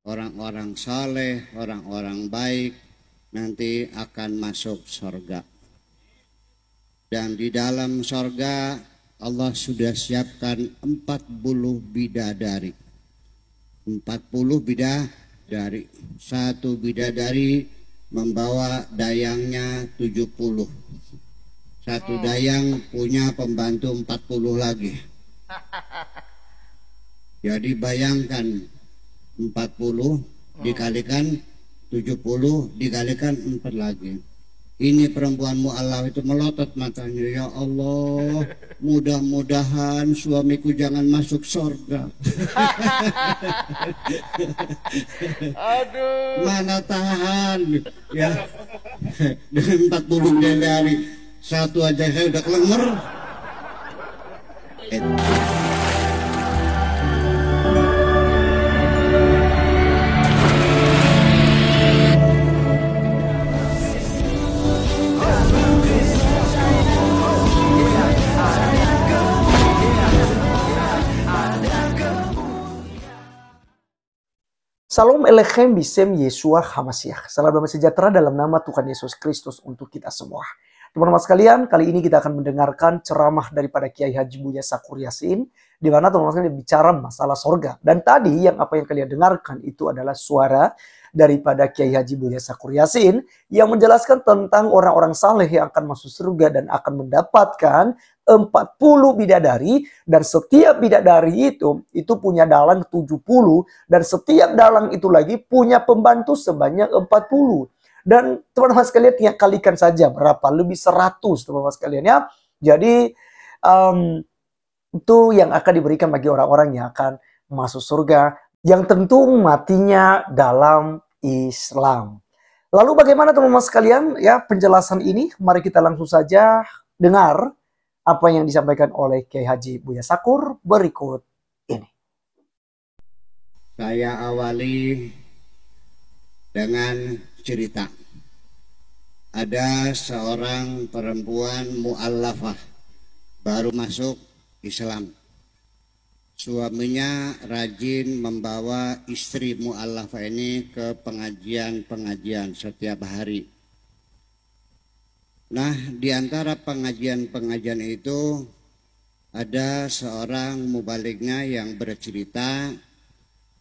orang-orang saleh, orang-orang baik nanti akan masuk surga. Dan di dalam surga Allah sudah siapkan 40 bidadari. 40 bidadari. Satu bidadari membawa dayangnya 70. Satu dayang punya pembantu 40 lagi. Jadi bayangkan 40 dikalikan 70 dikalikan 4 lagi. Ini perempuan mu'allaf itu melotot matanya. Ya Allah, mudah-mudahan suamiku jangan masuk surga. Aduh. Mana tahan ya. Dengan 40 bidadari satu aja saya udah kelenger. Salam Elechem Bisem Yeshua Hamasiah. Salam damai sejahtera dalam nama Tuhan Yesus Kristus untuk kita semua. Teman-teman sekalian, kali ini kita akan mendengarkan ceramah daripada Kiai Haji Buya Sakur Yasin, di mana teman-teman sekalian bicara masalah sorga. Dan tadi apa yang kalian dengarkan itu adalah suara daripada Kiai Haji Buya Sakur Yasin yang menjelaskan tentang orang-orang saleh yang akan masuk surga dan akan mendapatkan 40 bidadari, dan setiap bidadari itu punya dalang 70, dan setiap dalang itu lagi punya pembantu sebanyak 40. Dan teman-teman sekalian kalikan saja berapa, lebih 100 teman-teman sekalian ya. Jadi itu yang akan diberikan bagi orang-orang yang akan masuk surga, yang tentu matinya dalam Islam. Lalu bagaimana teman-teman sekalian ya penjelasan ini? Mari kita langsung saja dengar apa yang disampaikan oleh Kiai Haji Buya Sakur berikut ini. Saya awali dengan cerita. Ada seorang perempuan mu'allafah baru masuk Islam. Suaminya rajin membawa istri mu'allafah ini ke pengajian-pengajian setiap hari. Nah, di antara pengajian-pengajian itu ada seorang mubalignya yang bercerita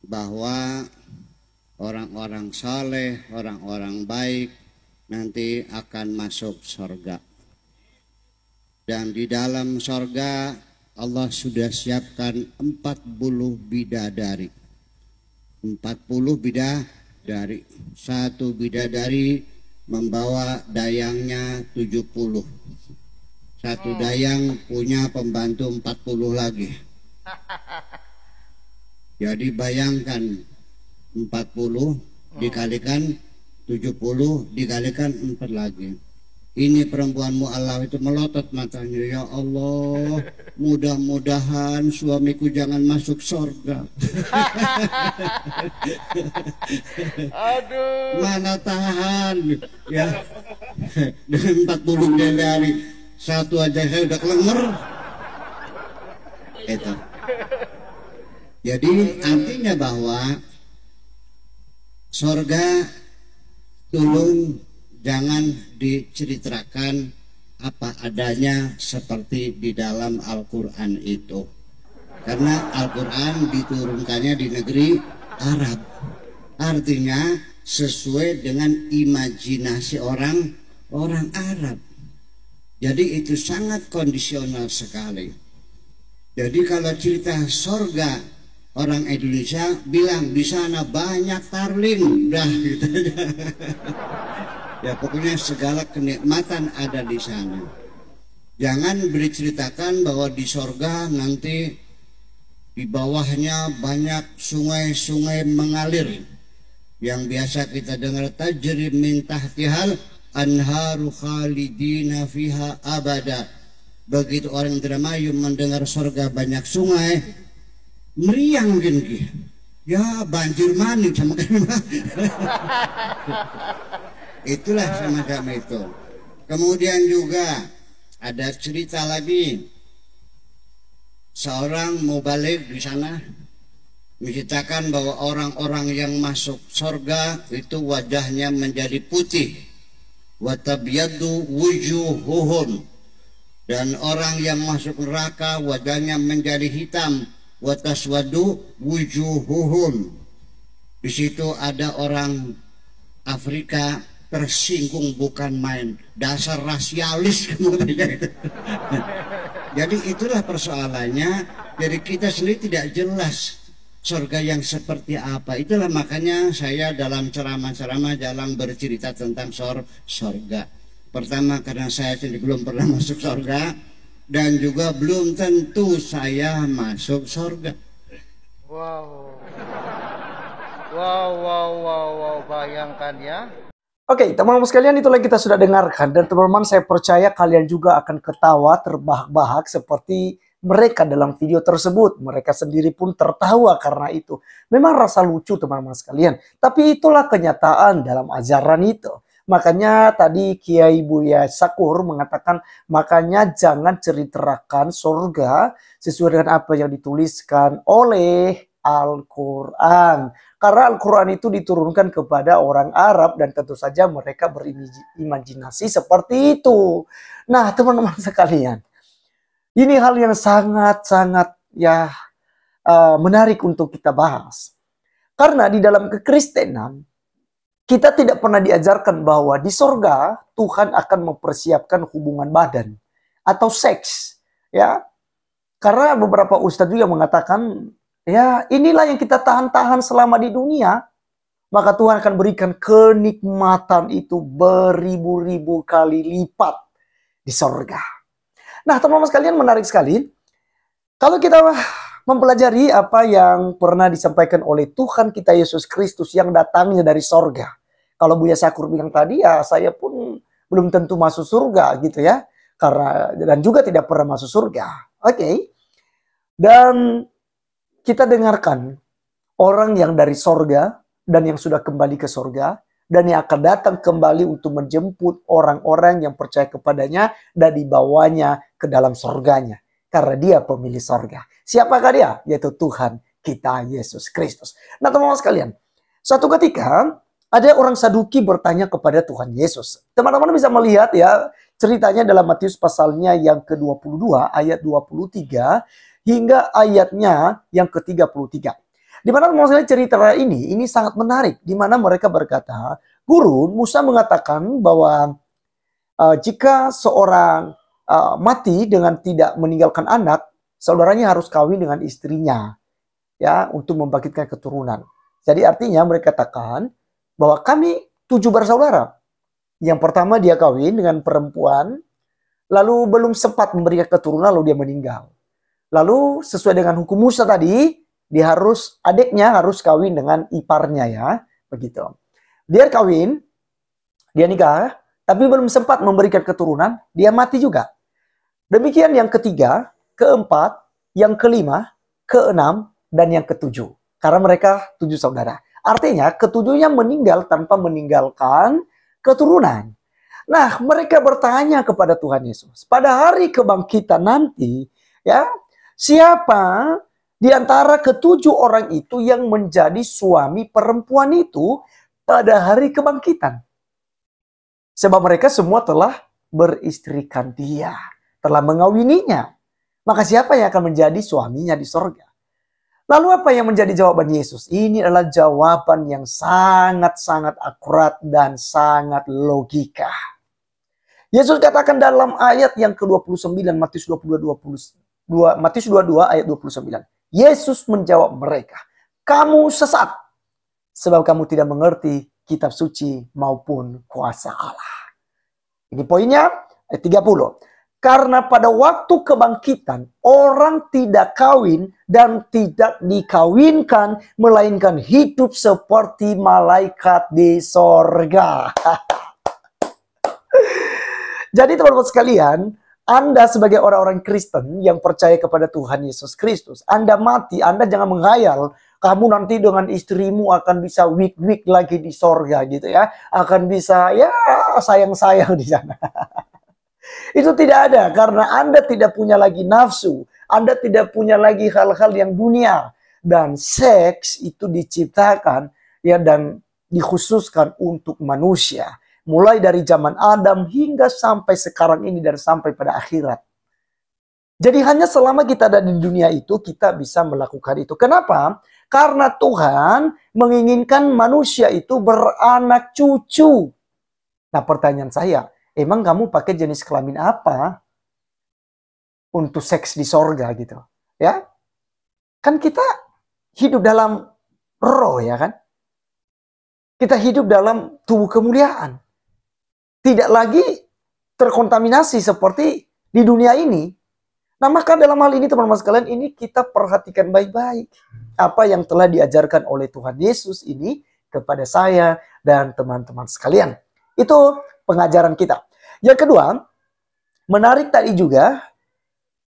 bahwa orang-orang saleh, orang-orang baik nanti akan masuk surga. Dan di dalam surga Allah sudah siapkan 40 bidadari. 40 bidadari. Satu bidadari membawa dayangnya 70. Satu dayang punya pembantu 40 lagi. Jadi bayangkan 40 dikalikan 70 dikalikan 4 lagi. Ini perempuan mu'allaf itu melotot matanya. Ya Allah, mudah-mudahan suamiku jangan masuk surga. Aduh. Mana tahan ya. Dengan 40 bidadari satu aja saya udah kelenger. Itu. Jadi artinya bahwa surga tolong jangan diceritakan apa adanya seperti di dalam Al-Quran itu. Karena Al-Quran diturunkannya di negeri Arab. Artinya sesuai dengan imajinasi orang Arab. Jadi itu sangat kondisional sekali. Jadi kalau cerita surga, orang Indonesia bilang di sana banyak tarling, dah gitu. Ya pokoknya segala kenikmatan ada di sana. Jangan berceritakan bahwa di surga nanti di bawahnya banyak sungai-sungai mengalir. Yang biasa kita dengar tajri min tahtihal anharu khalidina fiha abada. Begitu orang Indramayu mendengar surga banyak sungai, meriang gini. Ya banjir mani sama kan. Itulah semacam itu. Kemudian juga ada cerita lagi. Seorang mubaligh di sana menceritakan bahwa orang-orang yang masuk surga itu wajahnya menjadi putih, wa tabyaddu wujuhuhum, dan orang yang masuk neraka wajahnya menjadi hitam, wa taswaddu wujuhuhum. Di situ ada orang Afrika tersinggung bukan main, dasar rasialis kemudian. Jadi itulah persoalannya. Jadi kita sendiri tidak jelas surga yang seperti apa. Itulah makanya saya dalam ceramah-ceramah jarang bercerita tentang surga. Pertama karena saya sendiri belum pernah masuk surga, dan juga belum tentu saya masuk surga. Wow. Wow, bayangkan ya. Oke, teman-teman sekalian, itulah kita sudah dengarkan. Dan teman-teman, saya percaya kalian juga akan ketawa terbahak-bahak seperti mereka dalam video tersebut. Mereka sendiri pun tertawa karena itu. Memang rasa lucu teman-teman sekalian. Tapi itulah kenyataan dalam ajaran itu. Makanya tadi Kiai Buya Sakur mengatakan, makanya jangan ceritakan surga sesuai dengan apa yang dituliskan oleh Al-Quran. Karena Al-Quran itu diturunkan kepada orang Arab dan tentu saja mereka berimajinasi seperti itu. Nah, teman-teman sekalian, ini hal yang sangat-sangat menarik untuk kita bahas. Karena di dalam kekristenan kita tidak pernah diajarkan bahwa di sorga Tuhan akan mempersiapkan hubungan badan atau seks, ya. Karena beberapa ustadz juga mengatakan, ya, inilah yang kita tahan-tahan selama di dunia. Maka Tuhan akan berikan kenikmatan itu beribu-ribu kali lipat di sorga. Nah, teman-teman sekalian, menarik sekali. Kalau kita mempelajari apa yang pernah disampaikan oleh Tuhan kita Yesus Kristus yang datangnya dari sorga. Kalau Buya Sakur bilang tadi, ya saya pun belum tentu masuk surga gitu ya. Dan juga tidak pernah masuk surga. Oke. Dan kita dengarkan orang yang dari sorga dan yang sudah kembali ke sorga dan yang akan datang kembali untuk menjemput orang-orang yang percaya kepadanya dan dibawanya ke dalam sorganya. Karena dia pemilik sorga. Siapakah dia? Yaitu Tuhan kita Yesus Kristus. Nah, teman-teman sekalian, suatu ketika ada orang Saduki bertanya kepada Tuhan Yesus. Teman-teman bisa melihat ya ceritanya dalam Matius pasalnya yang ke-22 ayat 23 hingga ayatnya yang ke-33. Di mana maksudnya cerita ini sangat menarik. Di mana mereka berkata, Guru, Musa mengatakan bahwa jika seorang mati dengan tidak meninggalkan anak, saudaranya harus kawin dengan istrinya, ya, untuk membangkitkan keturunan. Jadi artinya mereka katakan bahwa kami 7 bersaudara. Yang pertama dia kawin dengan perempuan, lalu belum sempat memberikan keturunan, lalu dia meninggal. Lalu sesuai dengan hukum Musa tadi, adiknya harus kawin dengan iparnya ya, begitu. Dia kawin, dia nikah, tapi belum sempat memberikan keturunan, dia mati juga. Demikian yang ketiga, keempat, yang kelima, keenam, dan yang ketujuh. Karena mereka 7 saudara. Artinya ketujuhnya meninggal tanpa meninggalkan keturunan. Nah, mereka bertanya kepada Tuhan Yesus, pada hari kebangkitan nanti, ya, siapa di antara ke-7 orang itu yang menjadi suami perempuan itu pada hari kebangkitan? Sebab mereka semua telah beristrikan dia, telah mengawininya. Maka siapa yang akan menjadi suaminya di sorga? Lalu apa yang menjadi jawaban Yesus? Ini adalah jawaban yang sangat-sangat akurat dan sangat logika. Yesus katakan dalam ayat yang ke-29, Matius 22 ayat 29. Yesus menjawab mereka, kamu sesat, sebab kamu tidak mengerti kitab suci maupun kuasa Allah. Ini poinnya, ayat 30. Karena pada waktu kebangkitan, orang tidak kawin dan tidak dikawinkan, melainkan hidup seperti malaikat di sorga. Jadi teman-teman sekalian, Anda sebagai orang-orang Kristen yang percaya kepada Tuhan Yesus Kristus, Anda mati, Anda jangan menghayal kamu nanti dengan istrimu akan bisa wik-wik lagi di sorga gitu ya. Akan bisa ya sayang-sayang di sana. Itu tidak ada karena Anda tidak punya lagi nafsu. Anda tidak punya lagi hal-hal yang dunia. dan seks itu diciptakan ya dan dikhususkan untuk manusia. Mulai dari zaman Adam hingga sampai sekarang ini dan sampai pada akhirat. Jadi hanya selama kita ada di dunia itu kita bisa melakukan itu. Kenapa? Karena Tuhan menginginkan manusia itu beranak cucu. Nah pertanyaan saya, emang kamu pakai jenis kelamin apa untuk seks di sorga gitu? Ya, kan kita hidup dalam roh ya kan? Kita hidup dalam tubuh kemuliaan. Tidak lagi terkontaminasi seperti di dunia ini. Nah maka dalam hal ini teman-teman sekalian, ini kita perhatikan baik-baik. Apa yang telah diajarkan oleh Tuhan Yesus ini kepada saya dan teman-teman sekalian. Itu pengajaran kita. Yang kedua, menarik tadi juga,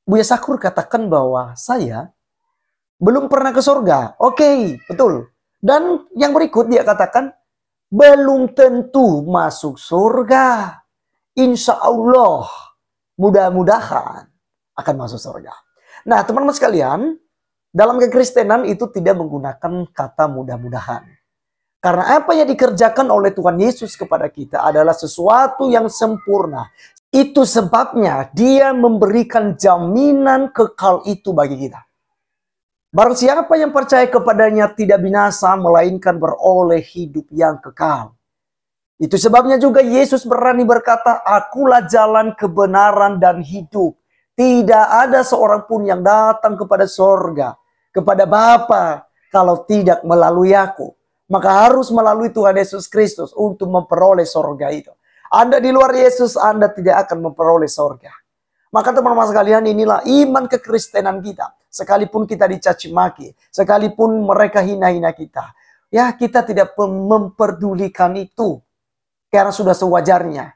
Buya Sakur katakan bahwa saya belum pernah ke surga. Oke, betul. Dan yang berikut dia katakan, belum tentu masuk surga. Insya Allah, mudah-mudahan akan masuk surga. Nah, teman-teman sekalian, dalam kekristenan itu tidak menggunakan kata mudah-mudahan. Karena apa yang dikerjakan oleh Tuhan Yesus kepada kita adalah sesuatu yang sempurna. Itu sebabnya dia memberikan jaminan kekal itu bagi kita. Barang siapa yang percaya kepadanya tidak binasa, melainkan beroleh hidup yang kekal. Itu sebabnya juga Yesus berani berkata, akulah jalan kebenaran dan hidup. Tidak ada seorang pun yang datang kepada sorga, kepada Bapa, kalau tidak melalui aku. Maka harus melalui Tuhan Yesus Kristus untuk memperoleh sorga itu. Anda di luar Yesus, Anda tidak akan memperoleh sorga. Maka teman-teman sekalian, inilah iman kekristenan kita. Sekalipun kita dicaci maki, sekalipun mereka hina-hina kita, ya kita tidak memperdulikan itu. Karena sudah sewajarnya,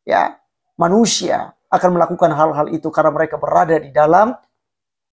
ya manusia akan melakukan hal-hal itu karena mereka berada di dalam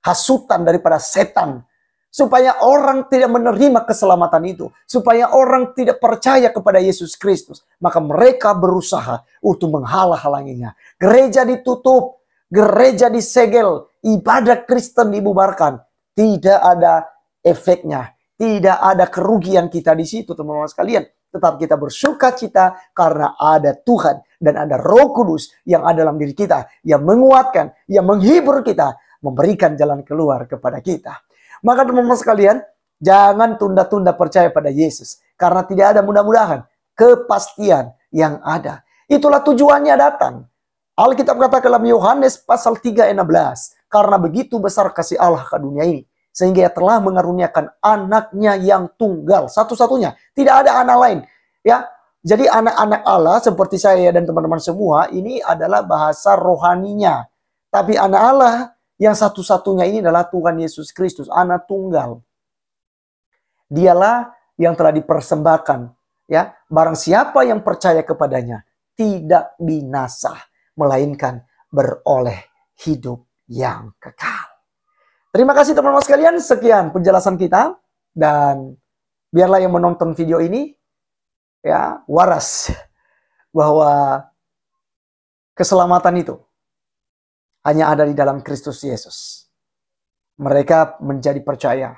hasutan daripada setan. Supaya orang tidak menerima keselamatan itu. Supaya orang tidak percaya kepada Yesus Kristus. Maka mereka berusaha untuk menghalang-halanginya. Gereja ditutup. Gereja disegel. Ibadah Kristen dibubarkan. Tidak ada efeknya. Tidak ada kerugian kita di situ teman-teman sekalian. Tetap kita bersuka cita karena ada Tuhan. Dan ada Roh Kudus yang ada dalam diri kita. Yang menguatkan. Yang menghibur kita. Memberikan jalan keluar kepada kita. Maka teman-teman sekalian, jangan tunda-tunda percaya pada Yesus. Karena tidak ada mudah-mudahan kepastian yang ada. Itulah tujuannya datang. Alkitab kata dalam Yohanes pasal 3 ayat 16. Karena begitu besar kasih Allah ke dunia ini. Sehingga ia telah mengaruniakan anaknya yang tunggal. Satu-satunya. Tidak ada anak lain. Ya, jadi anak-anak Allah seperti saya dan teman-teman semua. Ini adalah bahasa rohaninya. Tapi anak Allah yang satu-satunya ini adalah Tuhan Yesus Kristus, anak tunggal. Dialah yang telah dipersembahkan, ya. Barang siapa yang percaya kepadanya tidak binasa, melainkan beroleh hidup yang kekal. Terima kasih teman-teman sekalian, sekian penjelasan kita, dan biarlah yang menonton video ini ya waras bahwa keselamatan itu hanya ada di dalam Kristus Yesus. Mereka menjadi percaya.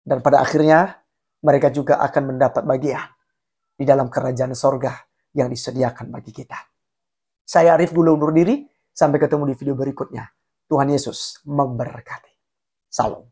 Dan pada akhirnya mereka juga akan mendapat bagian di dalam kerajaan sorga yang disediakan bagi kita. Saya Arif Gula undur diri. Sampai ketemu di video berikutnya. Tuhan Yesus memberkati. Salam.